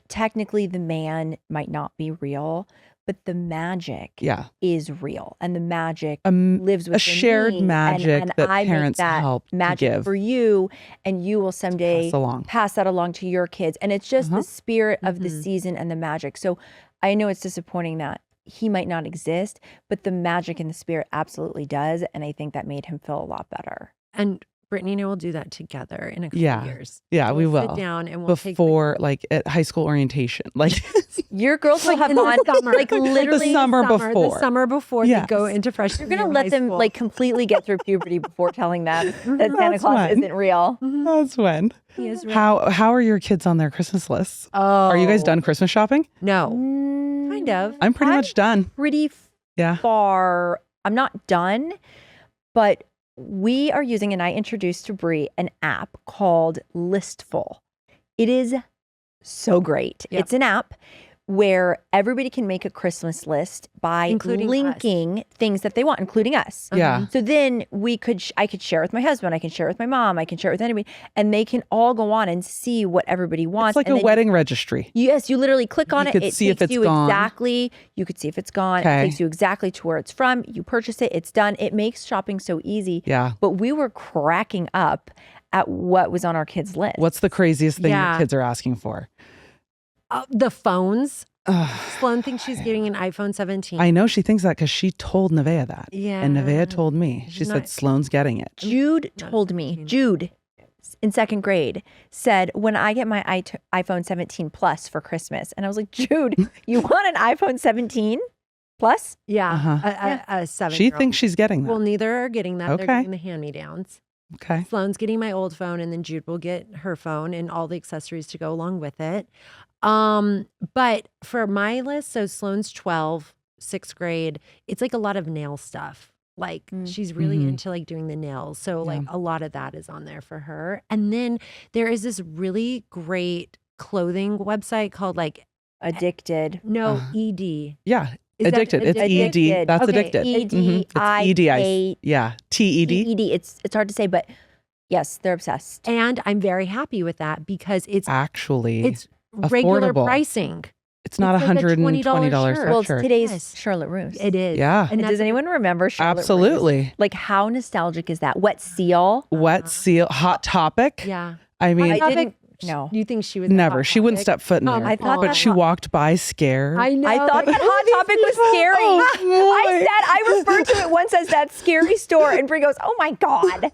technically the man might not be real, but the magic Yeah. is real. And the magic A lives within shared me, magic and that I make parents that help to magic give. for you, and you will someday Pass along. pass that along to your kids. And it's just Uh-huh. the spirit of the Mhm. season and the magic. So I know it's disappointing that he might not exist, but the magic and the spirit absolutely does. And I think that made him feel a lot better. And Brittany and I will do that together in a couple Yeah. years. Yeah, we We'll will. sit down and we'll take Before, like at high school orientation. Like Your girls will have in the gone summer, like literally The summer before. The summer before Yes. they go into freshman. You're gonna year let high them school. like completely get through puberty before telling them that Santa That's Claus fun. isn't real. that's when. He is real. How are your kids on their Christmas lists? Oh, Are you guys done Christmas shopping? No, kind of. I'm pretty much done. Pretty Yeah. far. I'm not done, but we are using, and I introduced to Bree an app called Listful. It is so great. Yep. It's an app where everybody can make a Christmas list by Including us. linking things that they want, including us. Yeah. So then I could share with my husband, I can share with my mom, I can share with anybody, and they can all go on and see what everybody wants. It's like and a then wedding registry. Yes, you literally click on You it. could It see if takes it's you gone. exactly. You could see if it's gone. Okay. It takes you exactly to where it's from. You purchase it. It's done. It makes shopping so easy. Yeah. But we were cracking up at what was on our kids' list. What's the craziest thing Yeah. your kids are asking for? The phones. Ugh. Sloan thinks she's getting an iPhone 17. I know she thinks that because she told Nevaeh that. Yeah. And Nevaeh told me. She She's said not- Sloane's getting it. Jude Not told me. 17. Jude in second grade said, when I get my iPhone 17 Plus for Christmas, and I was like, Jude, you want an iPhone 17 Plus? Yeah. Uh-huh. A 7. She thinks she's getting that. Well, neither are getting that. Okay. They're getting the hand-me-downs. Okay. Sloan's getting my old phone, and then Jude will get her phone and all the accessories to go along with it. But for my list, so Sloan's 12, 6th grade. It's like a lot of nail stuff. Like she's really Mhm. into like doing the nails. So like Yeah. a lot of that is on there for her. And then there is this really great clothing website called like Addicted. ED. Yeah. Is that Addicted. It's Addicted? ED. That's Okay, addicted. Mhm. It's ED. Yeah. TED. TED. It's hard to say, but yes, they're obsessed. And I'm very happy with that because it's Actually, regular affordable. pricing. it's not it's like a $120 shirt. Well, it's sweatshirt. today's Yes. Charlotte Russe. It is. Yeah. And that's does anyone remember Charlotte Russe? Absolutely. Like, how nostalgic is that? Wet Seal? Wet seal, hot topic. Yeah. I mean, I Topic? didn't. No. You think she was never. She wouldn't step foot in Oh, there. I thought but that she hot- walked by scared. I know. I thought that like, Hot Topic was scary. Oh, I referred to it once as that scary store, and Brie goes, "Oh my god,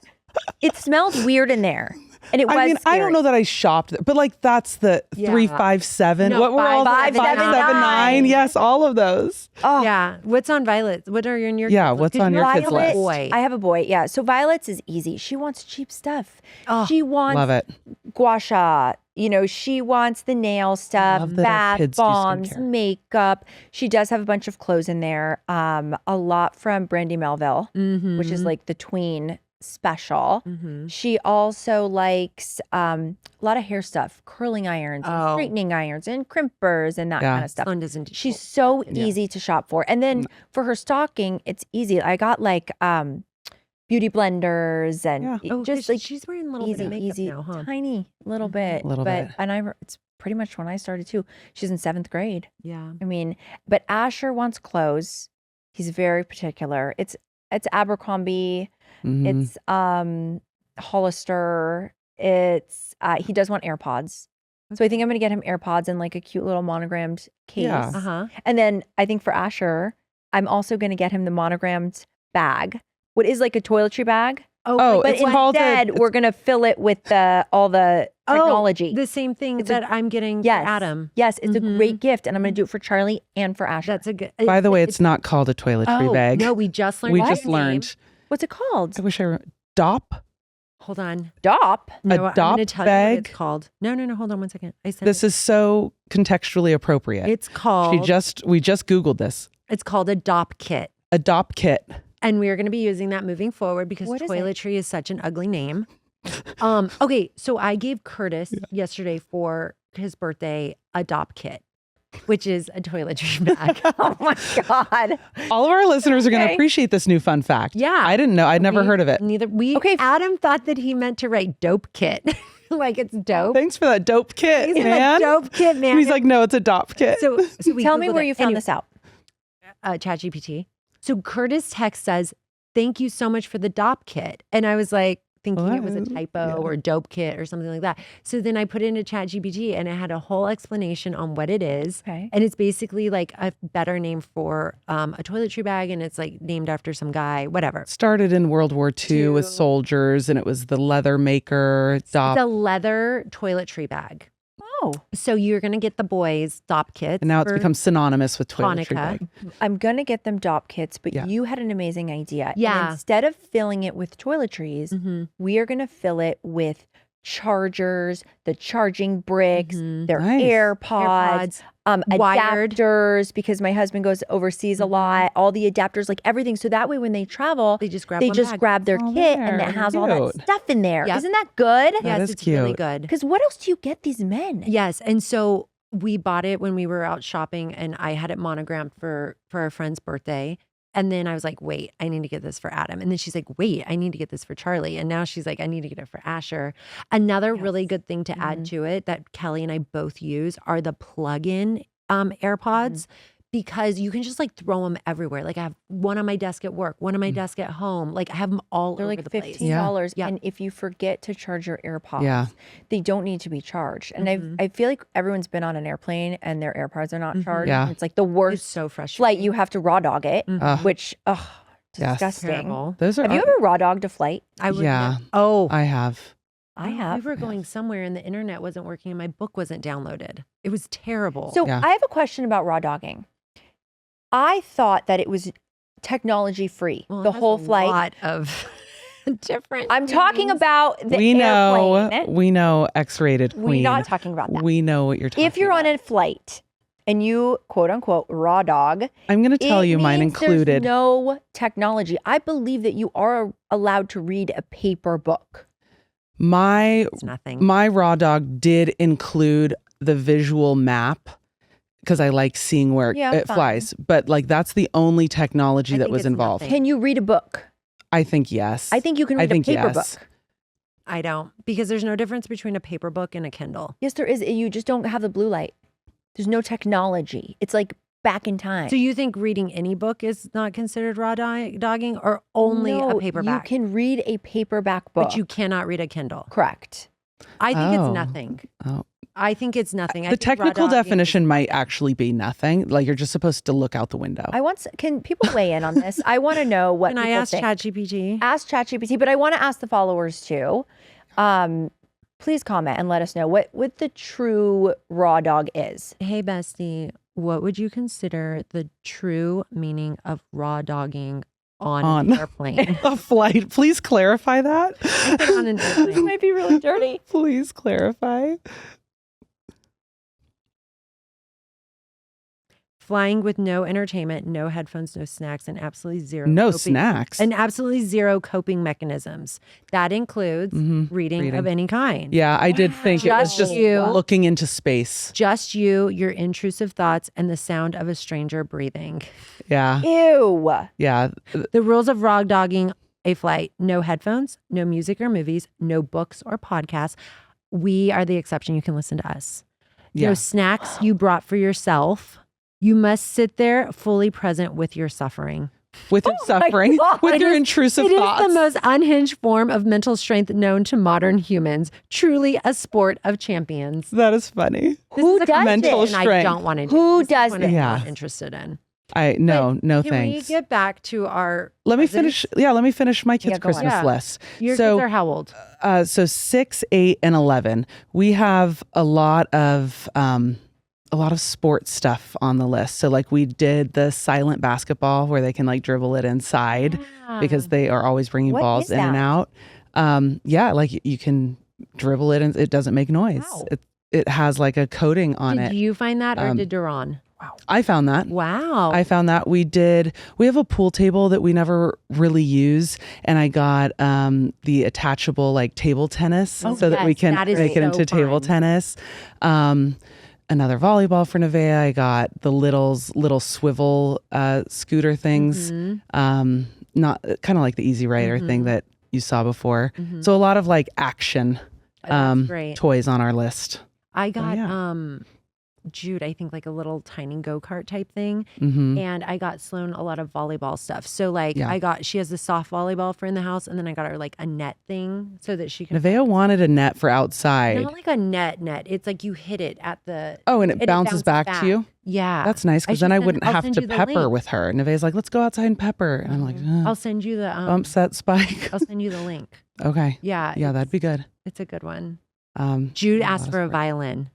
it smelled weird in there." And it was. I mean, I don't scary. know that I shopped there, but like that's the Yeah. 357. No, what were all the 579. Yes, all of those. Oh, Yeah. What's on Violet? What are in your Yeah, kids' what's list? 'Cause on you your have kids' a list? boy. I have a boy. Yeah. So Violet's is easy. She wants cheap stuff. Oh, She wants Love it. gua sha. You know, she wants the nail stuff, love that our bath kids do bombs, skincare. makeup. She does have a bunch of clothes in there. A lot from Brandy Melville, which is like the tween special. Mhm. She also likes a lot of hair stuff, curling irons, and Oh. straightening irons, and crimpers, and that Yeah. kind of stuff. Sloan doesn't do She's so Yeah. easy to shop for. And then for her stocking, it's easy. I got like beauty blenders and Yeah. just like she's wearing a little bit easy, of makeup easy, now, huh? tiny little bit. Little but, bit. And it's pretty much when I started too. She's in 7th grade. Yeah. I mean, but Asher wants clothes. He's very particular. It's Abercrombie. Mhm. It's Hollister. It's he does want AirPods. So I think I'm gonna get him AirPods and like a cute little monogrammed case. Yeah. Uh-huh. And then I think for Asher, I'm also gonna get him the monogrammed bag. What is like a toiletry bag? Oh, But it's called instead, we're gonna fill it with all the technology. The same thing It's a- that I'm getting yes, for Adam. Yes, it's Mhm. a great gift, and I'm gonna do it for Charlie and for Asher. That's a good. By the way, it's not called a toiletry oh, bag. No, we just learned. we its just name. learned. What's it called? I wish I DOP. Hold on. Dop. No, I'm dop going to tell you what bag? it's called. No. Hold on one second. I said This is so contextually appropriate. it's called. We just Googled this. It's called a dop kit. A dop kit. And we are going to be using that moving forward because What is it? toiletry is such an ugly name. Okay, so I gave Curtis yesterday for his birthday a dop kit, which is a toiletry bag. Oh my God. All of our listeners are going to Okay. appreciate this new fun fact. Yeah. I didn't know. I'd never heard of it. Neither we. Okay. Adam thought that he meant to write dope kit, like it's dope. Thanks for that dope kit, He's man. a dope kit, man. And he's like, no, it's a dop kit. so we Tell me Googled where it. you found Anyway, this out. ChatGPT. So Curtis text says, "Thank you so much for the dop kit," and I was like, thinking it was a What? typo Yeah. or dope kit or something like that. So then I put it into ChatGPT and it had a whole explanation on what it is. Okay. And it's basically like a better name for a toiletry bag, and it's like named after some guy, whatever. Started in World War II with soldiers, and it was the leather maker dop. The leather toiletry bag. Oh, So you're gonna get the boys dop kits. And now it's for become synonymous with toiletry Hanukkah. bag. I'm going to get them dop kits, but Yeah. you had an amazing idea. And Yeah. instead of filling it with toiletries, Mhm. we are going to fill it with chargers, the charging bricks, Mhm. their Nice. AirPods, AirPods, wired. adapters, because my husband goes overseas a lot, all the adapters, like everything. So that way when they travel, They just grab they one just bag. grab their Oh, kit and there. it has all that Cute. stuff in there. Yep. Isn't that good? Yes, is it's really cute. good. Because what else do you get these men? Yes, and so we bought it when we were out shopping, and I had it monogrammed for our friend's birthday. And then I was like, wait, I need to get this for Adam. And then she's like, wait, I need to get this for Charlie. And now she's like, I need to get it for Asher. Another really good thing to add to it that Kelly and I both use are the plug-in AirPods. Because you can just like throw them everywhere. Like I have one on my desk at work, one on my desk at home. Like I have them all They're over like the place. $15. Yeah. And if you forget to charge your AirPods, Yeah. they don't need to be charged. And Mhm. I feel like everyone's been on an airplane and their AirPods are not Mhm. charged. Yeah. And it's like the It's worst so frustrating. flight. You have to raw dog it, Mhm. which, Yes. disgusting. Terrible. Those are. Have you ever raw dogged a flight? I would Yeah. Oh, I have. I have. We were going somewhere and the internet wasn't working and my book wasn't downloaded. It was terrible. So Yeah. I have a question about raw dogging. I thought that it was technology free, Well, it the has whole a flight. lot of different. I'm talking things. about the We airplane. know X-rated We're queen. not talking about that. We know what you're talking If you're about. on a flight and you quote unquote raw dog, I'm going to tell it you mine means included. There's no technology. I believe that you are allowed to read a paper book. My It's nothing. my raw dog did include the visual map because I like seeing where Yeah, it fine. flies. But like that's the only technology I that think was it's involved. nothing. Can you read a book? I think yes. I think you can I read think a paper yes. book. I don't, because there's no difference between a paper book and a Kindle. Yes, there is. You just don't have the blue light. There's no technology. It's like back in time. So you think reading any book is not considered raw dogging, or only No, a paperback? You can read a paperback book. But you cannot read a Kindle. Correct. I think Oh. it's nothing. Oh. I think it's nothing. I The think raw technical dogging is definition might nothing. actually be nothing. Like you're just supposed to look out the window. Can people weigh in on this? I want to know what Can I people ask think. ChatGPT? Ask ChatGPT, but I want to ask the followers too. Please comment and let us know what the true raw dog is. Hey, bestie, what would you consider the true meaning of raw dogging on On. an airplane? A flight. Please clarify that. on an airplane. It might be really dirty. Please clarify. Flying with no entertainment, no headphones, no snacks, and absolutely zero No coping- snacks. and absolutely zero coping mechanisms. That includes Mhm. reading of any kind. Yeah, I did think it was Just just you. looking into space. Just you, your intrusive thoughts, and the sound of a stranger breathing. Yeah. Ew. Yeah. The rules of raw dogging a flight: no headphones, no music or movies, no books or podcasts. We are the exception. You can listen to us. Yeah. No snacks you brought for yourself. You must sit there fully present with your suffering. With your Oh my suffering, God. with It your is- intrusive It is thoughts. the most unhinged form of mental strength known to modern humans. Truly a sport of champions. That is funny. Who This is a does mental it? and I strength. don't want to do. Who This is does one it? I'm Yeah. not interested in. No Can thanks. we get back to our Let me presents? finish. Yeah, let me finish my kids' Yeah, go on. Christmas Yeah. list. Your So- kids are how old? So 6, 8, and 11. We have a lot of sports stuff on the list. So like we did the silent basketball where they can like dribble it inside because they are always bringing What balls is in and that? out. Yeah, like you can dribble it and it doesn't make noise. Wow. It has like a coating on Did it. you find that or did Duran? I found that. Wow. I found that we have a pool table that we never really use. And I got the attachable like table tennis so that we yes, can that is make it so into table fun. tennis. Another volleyball for Nevaeh. I got the little swivel scooter things. Not kind of like the Easy Rider thing that you saw before. So a lot of like action That's great. toys on our list. I got yeah. Jude, I think like a little tiny go-kart type thing. Mm-hmm. And I got Sloan a lot of volleyball stuff. So like Yeah. she has a soft volleyball for in the house, and then I got her like a net thing so that she can Nevaeh wanted a net for outside. not like a net. It's like you hit it at the And it bounces back to you. Yeah. That's nice because then I wouldn't I'll have send to you the pepper link. with her. Nevaeh's like, let's go outside and pepper. And I'm like, I'll send you the bump set spike. I'll send you the link. Okay. Yeah. Yeah, that'd be good. It's a good one. a Jude lot asked of for a support. violin.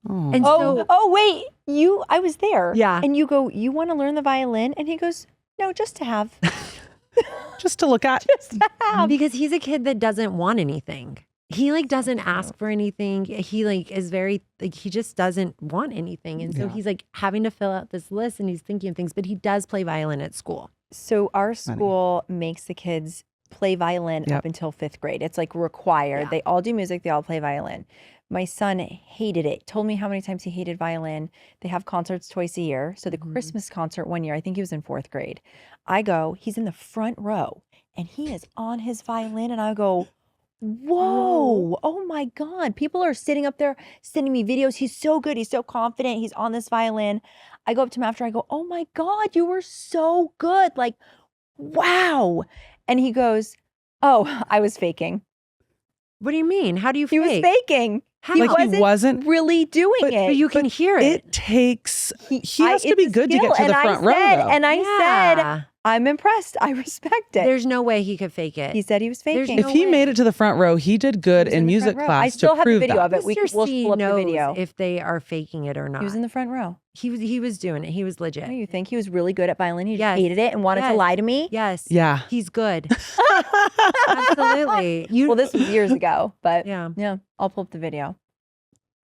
Oh. And Oh, wait. I was there. Yeah. And you go, you want to learn the violin? And he goes, no, just to have. Just to look at. Just to have. Because he's a kid that doesn't want anything. He like doesn't ask for anything. He like is very like he just doesn't want anything. And so Yeah. he's like having to fill out this list and he's thinking of things, but he does play violin at school. So our school makes the kids play violin Yep. up until 5th grade. It's like required. Yeah. They all do music. They all play violin. My son hated it. Told me how many times he hated violin. They have concerts twice a year. So the Christmas concert one year, I think he was in 4th grade. I go, he's in the front row and he is on his violin. And I go, whoa, oh my God. People are sitting up there sending me videos. He's so good. He's so confident. He's on this violin. I go up to him after. I go, oh my God, you were so good. Like, wow. And he goes, oh, I was faking. What do you mean? How do you He was fake? faking. How? He Like he wasn't. really doing But it. But you can hear it. It takes. He has to it's be a good to skill. get to And the I front row. said- Though. And I said, Yeah. I'm impressed. I respect it. There's no way he could fake it. He said he was There's faking. if he way. made it to the front row, he did good He was in the music front row. class I still to have the prove video that. of it. Mr. We'll C pull up the knows video. if they are faking it or not. He was in the front row. He was doing it. He was legit. What do you think? He was really good at violin. He just Yes. hated it and wanted to Yes. lie to me. Yes. Yeah. He's good. Absolutely. Well, this was years ago, but Yeah. I'll pull up the video.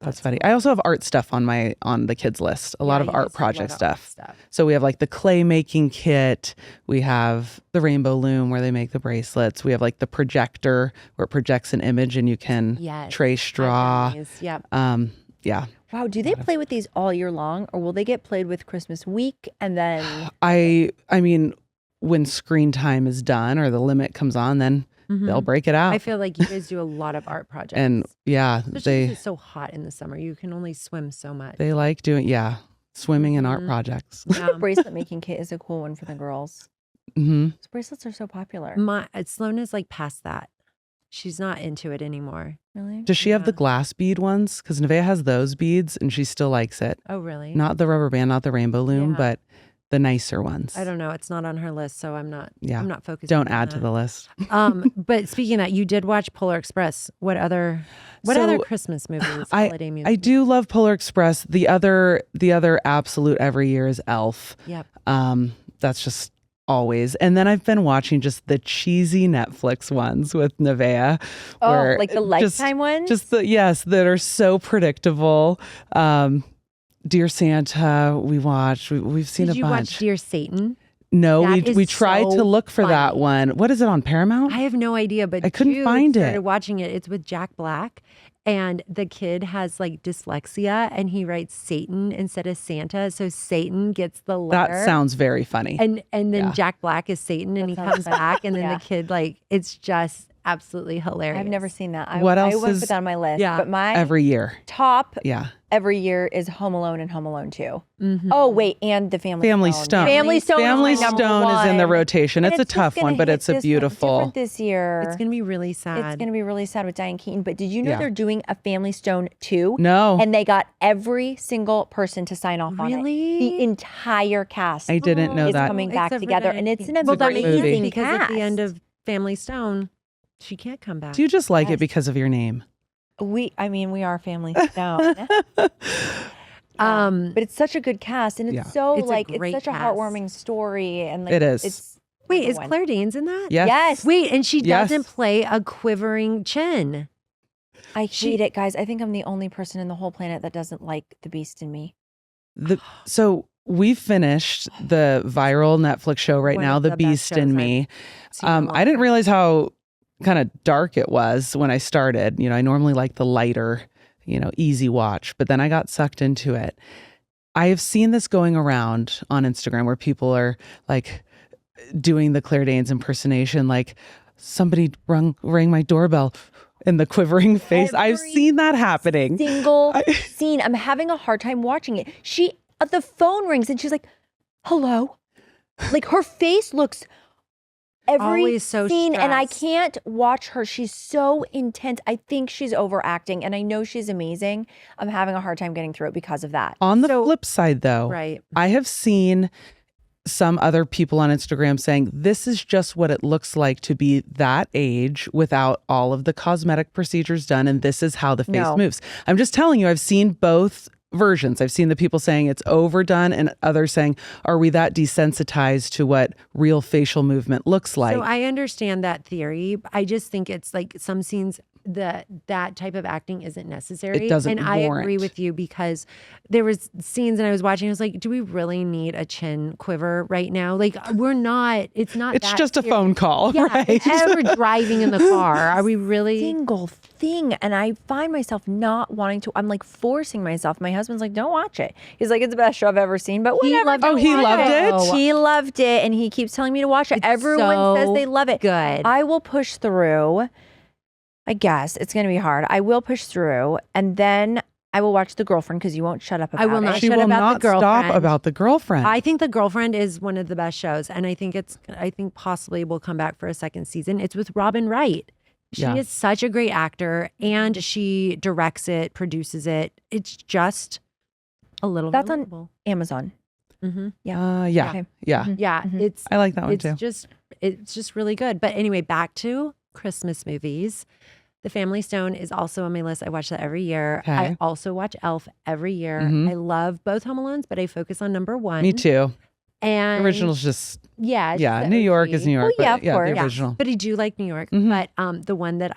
That's funny. I also have art stuff on the kids list. A lot of Yeah, art yes, a lot project of art stuff. So we have like the clay making kit. We have the rainbow loom where they make the bracelets. We have like the projector where it projects an image and you can Yes. trace straw. Yep. Yeah. Wow. Do they play with these all year long or will they get played with Christmas week and then? I mean, when screen time is done or the limit comes on, then they'll break it out. I feel like you guys do a lot of art projects. And yeah, Especially 'cause it's so hot in the summer. You can only swim so much. they like doing swimming and art projects. Yeah. Bracelet making kit is a cool one for the girls. Hmm. Those bracelets are so popular. Sloan is like past that. She's not into it anymore. Really? Does she have the Yeah. glass bead ones? Because Nevaeh has those beads and she still likes it. Oh, really? Not the rubber band, not the rainbow loom, Yeah. but the nicer ones. I don't know. It's not on her list, so I'm not. Yeah. I'm not focused. Don't on add to that. the list. But speaking of that, you did watch Polar Express. What other So, Christmas movies? Holiday movies? I do love Polar Express. The other absolute every year is Elf. Yep. That's just always. And then I've been watching just the cheesy Netflix ones with Nevaeh. Oh, where like the Lifetime ones? Just that are so predictable. Dear Santa, we watched. We've seen Did a you bunch. watch Dear Satan? No, That we is tried so to look for that funny. one. What is it on Paramount? I have no idea, but I couldn't Jude find started it. watching it. It's with Jack Black, and the kid has like dyslexia, and he writes Satan instead of Santa, so Satan gets the letter. That sounds very funny. And then Yeah. Jack Black is Satan, and he sounds comes funny. back, and then Yeah. the kid it's just absolutely hilarious. I've never seen that. What I else wouldn't is- put that on my list. Yeah. But my Every year. top Yeah. every year is Home Alone and Home Alone 2. Mhm. Oh, wait. And the Family Stone. Family Stone. Family is my number Stone is in the one. rotation. And It's a just tough gonna one, but hit it's a different beautiful. this year. It's gonna be really sad. It's going to be really sad with Diane Keaton. But did you know Yeah. they're doing a Family Stone 2? No, And they got every single person to sign off on it. Really? The entire cast I didn't know is that. coming back Except for together. Diane And it's Keaton. an Well, that great makes sense movie. because cast. at the end of Family Stone, she can't come back. Do you just like Yes. it because of your name? we are Family Stone. But it's such a good cast, and it's Yeah. so It's a it's great such a cast. heartwarming story, and like It is. It's Wait, number is one. Claire Danes in that? Yes. Yes. Wait, and she Yes. doesn't play a quivering chin. I hate it, guys. I think I'm the only person in the whole planet that doesn't like The Beast in Me. So we finished the viral Netflix show right One now, of The the best Beast in shows Me. seen in a long I didn't time. realize how kind of dark it was when I started. I normally like the lighter, easy watch, but then I got sucked into it. I have seen this going around on Instagram where people are like doing the Claire Danes impersonation, like somebody rang my doorbell in the quivering face. I've Every seen that happening. Single scene. I'm having a hard time watching it. The phone rings and she's like, hello. Like her face looks every Always so scene and I stressed. can't watch her. She's so intense. I think she's overacting and I know she's amazing. I'm having a hard time getting through it because of that. On the flip side, though, Right. I have seen some other people on Instagram saying this is just what it looks like to be that age without all of the cosmetic procedures done. And this is how the face No. moves. I'm just telling you, I've seen both versions. I've seen the people saying it's overdone and others saying, are we that desensitized to what real facial movement looks like? So I understand that theory. I just think it's like some scenes that type of acting isn't necessary. It doesn't And I agree warrant. with you because there was scenes and I was watching, I was like, do we really need a chin quiver right now? Like it's not it's that just a serious. phone call, Yeah, right? and we're driving in the car. Are we really? Single thing. And I find myself not wanting to. I'm like forcing myself. My husband's like, don't watch it. He's like, it's the best show I've ever seen. But He whatever. loved Oh, he loved it? He loved it. And he keeps telling me to watch it. It's Everyone says so they love it. good. I will push through. I guess it's going to be hard. I will push through. And then I will watch The Girlfriend because you won't shut up about I will it. not She shut will about not The stop Girlfriend. about the girlfriend. I think The Girlfriend is one of the best shows, and I think possibly will come back for a second season. It's with Robin Wright. She Yeah. is such a great actor, and she directs it, produces it. It's just a little. That's on relatable. Amazon. Mm-hmm. yeah. Okay. Yeah. Yeah, Mhm. it's I like that one too. it's just really good. But anyway, back to Christmas movies. The Family Stone is also on my list. I watch that every year. Okay. I also watch Elf every year. Mhm. I love both Home Alones, but I focus on number one. Me too. And The original's just, yeah, it's yeah, the New York OG. is New York. Well, yeah, but of yeah, course. the Yeah. original. But I do like New York. Mhm. But the one that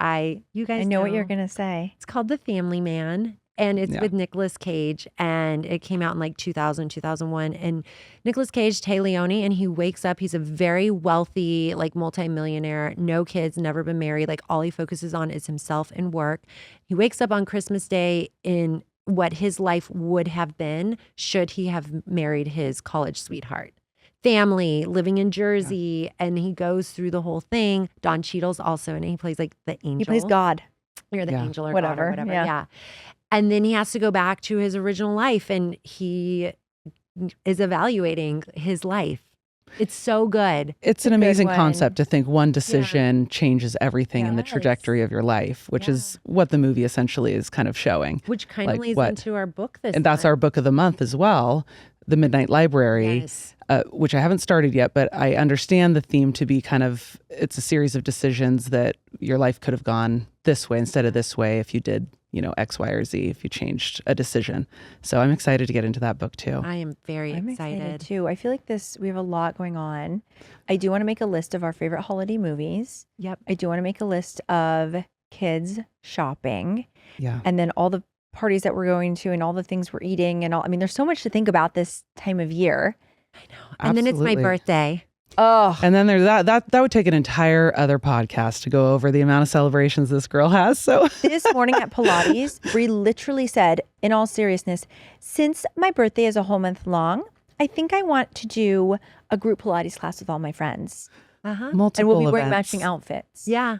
you guys I know what you're going to say. It's called The Family Man. And it's Yeah. with Nicolas Cage. And it came out in like 2000, 2001. And Nicolas Cage, Tay Leone, and he wakes up. He's a very wealthy, like multimillionaire, no kids, never been married. Like all he focuses on is himself and work. He wakes up on Christmas Day in what his life would have been should he have married his college sweetheart. Family, living in Jersey, and he goes through the whole thing. Don Cheadle's also in it. He plays like the angel. He plays God. You're the Yeah. angel or Whatever, God or whatever. yeah. Yeah. And then he has to go back to his original life and he is evaluating his life. It's so good. It's an a good amazing one. concept to think one decision changes everything in the Yes. trajectory of your life, which Yeah. is what the movie essentially is kind of showing. Which kind of Like leads what? into our book this And that's month. our book of the month as well, The Midnight Library, Yes. which I haven't started yet, but I understand the theme to be kind of, it's a series of decisions that your life could have gone this way instead of this way if you did, X, Y, or Z, if you changed a decision. So I'm excited to get into that book too. I am very I'm excited. excited too. I feel like we have a lot going on. I do want to make a list of our favorite holiday movies. Yep. I do want to make a list of kids shopping Yeah. and then all the parties that we're going to and all the things we're eating and all. I mean, there's so much to think about this time of year. And then it's my Absolutely. birthday. Oh, And then there's that would take an entire other podcast to go over the amount of celebrations this girl has. So this morning at Pilates, Brie literally said, in all seriousness, since my birthday is a whole month long, I think I want to do a group Pilates class with all my friends. Uh-huh. multiple And we'll be wearing events. matching outfits. Yeah.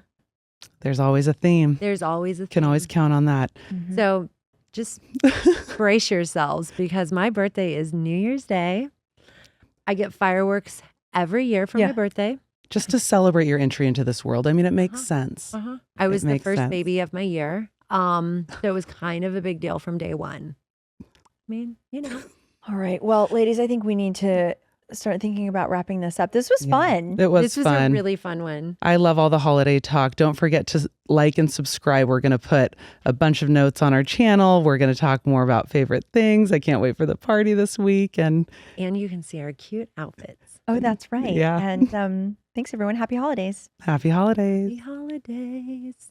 There's always a theme. There's always a Can always theme. count on that. So just brace yourselves because my birthday is New Year's Day. I get fireworks every year for Yeah. my birthday. Just to celebrate your entry into this world. I mean, it makes sense. I was the makes first sense. baby of my year. So it was kind of a big deal from day one. I mean, All right. Well, ladies, I think we need to start thinking about wrapping this up. This was Yeah. fun. It was this was fun. a really fun one. I love all the holiday talk. Don't forget to like and subscribe. We're going to put a bunch of notes on our channel. We're going to talk more about favorite things. I can't wait for the party this week. And And you can see our cute outfits. Oh, that's right. Yeah. And Thanks, everyone. Happy holidays. Happy holidays. Happy holidays.